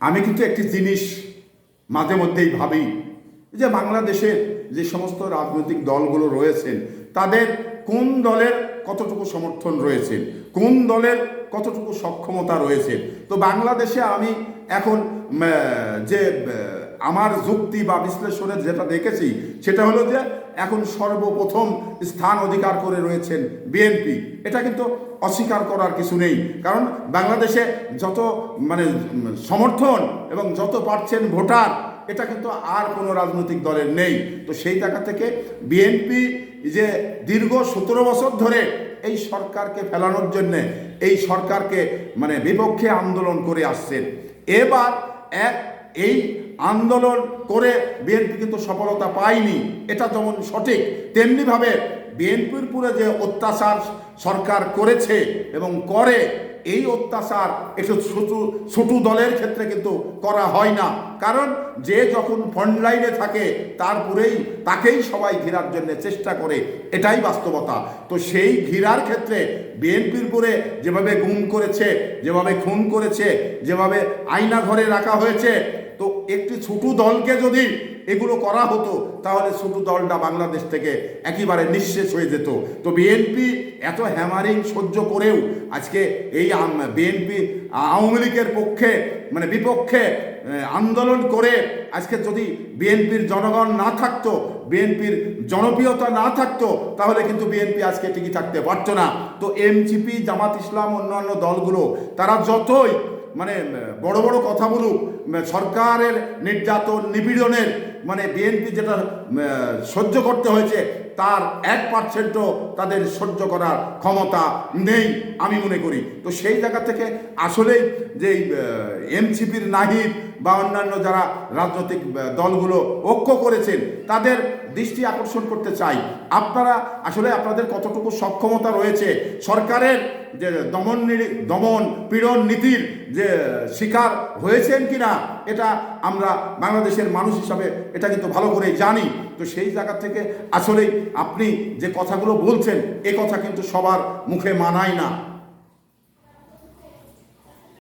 আমি কিন্তু একটি জিনিস মাঝে মধ্যেই ভাবি যে বাংলাদেশের যে সমস্ত রাজনৈতিক দলগুলো রয়েছেন তাদের কোন দলের কতটুকু সমর্থন রয়েছে, কোন দলের কতটুকু সক্ষমতা রয়েছে। তো বাংলাদেশে আমি এখন যে আমার যুক্তি বা বিশ্লেষণে যেটা দেখেছি সেটা হলো যে এখন সর্বপ্রথম স্থান অধিকার করে রয়েছেন বিএনপি। এটা কিন্তু অস্বীকার করার কিছু নেই, কারণ বাংলাদেশে যত সমর্থন এবং যত পাচ্ছেন ভোটার এটা কিন্তু আর কোনো রাজনৈতিক দলের নেই। তো সেই জায়গা থেকে বিএনপি যে দীর্ঘ 17 বছর ধরে এই সরকারকে ফেলানোর জন্যে এই সরকারকে বিপক্ষে আন্দোলন করে আসছেন, এবার এই আন্দোলন করে বিএনপি কিন্তু সফলতা পায়নি, এটা যেমন সঠিক তেমনিভাবে বিএনপির পুরে যে অত্যাচার সরকার করেছে এবং করে, এই অত্যাচার একটু ছোট দলের ক্ষেত্রে কিন্তু করা হয় না, কারণ যে যখন ফ্রন্ট লাইনে থাকে তারপরেই তাকেই সবাই ঘেরার জন্য চেষ্টা করে, এটাই বাস্তবতা। তো সেই ঘেরার ক্ষেত্রে বিএনপির পরে যেভাবে গুম করেছে, যেভাবে খুন করেছে, যেভাবে আয়না ঘরে রাখা হয়েছে, তো একটি ছোট দলকে যদি এগুলো করা হতো তাহলে ছোট দলটা বাংলাদেশ থেকে একেবারে নিঃশেষ হয়ে যেত। তো বিএনপি এত হ্যামারিং সহ্য করেও আজকে এই বিএনপি আওয়ামী লীগের পক্ষে বিপক্ষে আন্দোলন করে আজকে যদি বিএনপির জনগণ না থাকতো, বিএনপির জনপ্রিয়তা না থাকতো, তাহলে কিন্তু বিএনপি আজকে টিকে থাকতে পারতো না। তো এনসিপি, জামাত ইসলাম, অন্যান্য দলগুলো তারা যতই বড় বড় কথা বলুক, সরকারের নির্যাতন নিপীড়নের বিএনপি যেটা সহ্য করতে হয়েছে তার 1%ও তাদের সহ্য করার ক্ষমতা নেই আমি মনে করি। তো সেই জায়গা থেকে আসলেই যে এনসিপির নাহিদ বা অন্যান্য যারা রাজনৈতিক দলগুলো ঐক্য করেছেন তাদের দৃষ্টি আকর্ষণ করতে চাই, আপনারা আসলে আপনাদের কতটুকু সক্ষমতা রয়েছে, সরকারের যে দমন পীড়ন নীতির যে শিকার হয়েছেন কিনা এটা আমরা বাংলাদেশের মানুষ হিসাবে এটা কিন্তু ভালো করেই জানি। তো সেই জায়গা থেকে আসলেই আপনি যে কথাগুলো বলছেন এ কথা কিন্তু সবার মুখে মানায় না।